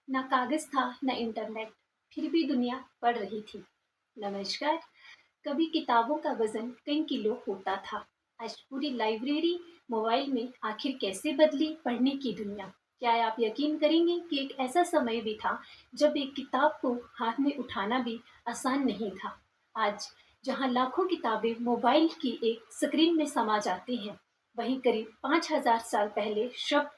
ना कागज़ था, ना इंटरनेट, फिर भी दुनिया बढ़ रही थी। नमस्कार, कभी किताबों का वज़न कई किलो होता था। आज पूरी लाइब्रेरी मोबाइल में आखिर कैसे बदली पढ़ने की दुनिया? क्या आप यकीन करेंगे कि एक ऐसा समय भी था जब एक किताब को हाथ में उठाना भी आसान नहीं था। आज जहाँ लाखों किताबें मोबाइल की एक स्क्रीन में समा जाती हैं, वहीं करीब 5000 साल पहले शब्द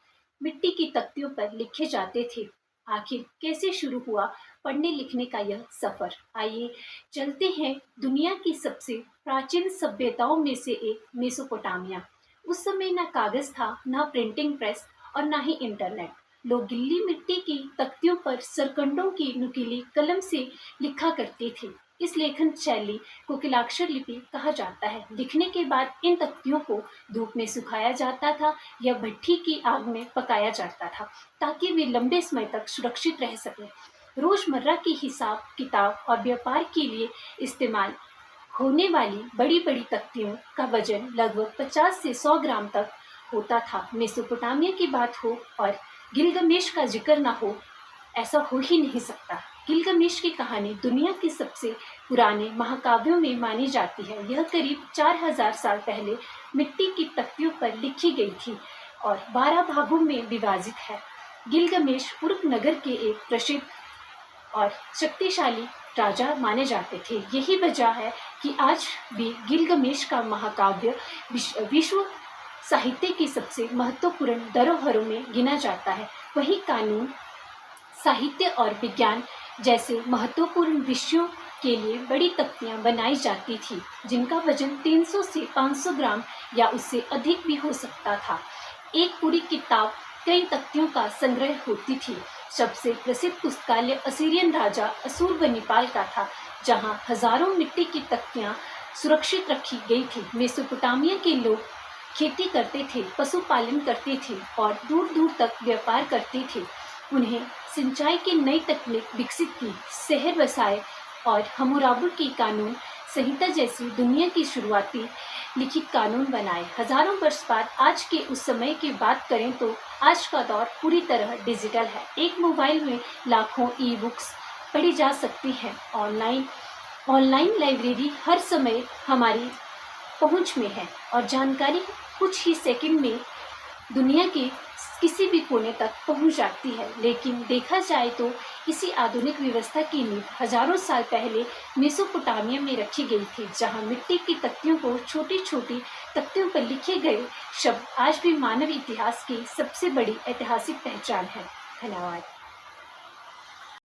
मिट्टी की तख्तियों पर लिखे जाते थे। आखिर कैसे शुरू हुआ पढ़ने लिखने का यह सफर? आइए चलते हैं दुनिया की सबसे प्राचीन सभ्यताओं में से एक मेसोपोटामिया। उस समय ना कागज था, ना प्रिंटिंग प्रेस और ना ही इंटरनेट। लोग गिल्ली मिट्टी की तख्तियों पर सरकंडों की नुकीली कलम से लिखा करते थे। इस लेखन शैली को किलाक्षर लिपि कहा जाता है। लिखने के बाद इन तख्तियों को धूप में सुखाया जाता था या भट्ठी की आग में पकाया जाता था ताकि वे लंबे समय तक सुरक्षित रह सकें। रोजमर्रा की हिसाब किताब और व्यापार के लिए इस्तेमाल होने वाली बड़ी-बड़ी तख्तियों का वजन लगभग 50 से 100 ग्राम तक होता था। मेसोपोटामिया की बात हो और गिलगमेश का जिक्र ना हो, ऐसा हो ही नहीं सकता। गिलगमेश की कहानी दुनिया के सबसे पुराने महाकाव्यों में मानी जाती है। यह करीब 4000 साल पहले मिट्टी की तख्तियों पर लिखी गई थी और 12 भागों में विभाजित है। गिलगमेश उर्क नगर के एक प्रसिद्ध और शक्तिशाली राजा माने जाते थे। यही वजह है कि आज भी गिलगमेश का महाकाव्य विश्व साहित्य की सबसे महत्वपूर्ण धरोहरों में गिना जाता है। वही कानून, साहित्य और विज्ञान जैसे महत्वपूर्ण विषयों के लिए बड़ी तख्तियां बनाई जाती थी, जिनका वजन 300 से 500 ग्राम या उससे अधिक भी हो सकता था। एक पूरी किताब कई तख्तियों का संग्रह होती थी। सबसे प्रसिद्ध पुस्तकालय असीरियन राजा अशुर्बनिपाल का था, जहां हजारों मिट्टी की तख्तियां सुरक्षित रखी गई थी। मेसोपोटामिया के लोग खेती करते थे, पशुपालन करते थे और दूर-दूर तक व्यापार करते थे। उन्हें सिंचाई की नई तकनीक विकसित की, शहर बसाए और हम्मुराबी की कानून संहिता जैसी दुनिया की शुरुआती लिखित कानून बनाए। हजारों वर्ष बाद आज के उस समय की बात करें तो आज का दौर पूरी तरह डिजिटल है। एक मोबाइल में लाखों ई बुक्स पढ़ी जा सकती हैं। ऑनलाइन ऑनलाइन लाइब्रेरी हर समय हमारी पहुंच में है और जानकारी कुछ ही सेकंड में दुनिया के किसी भी कोने तक पहुंच जाती है। लेकिन देखा जाए तो इसी आधुनिक व्यवस्था की नींव हजारों साल पहले मेसोपोटामिया में रखी गई थी, जहां मिट्टी की तख्तियों को छोटी-छोटी तख्तियों पर लिखे गए शब्द आज भी मानव इतिहास की सबसे बड़ी ऐतिहासिक पहचान है। धन्यवाद।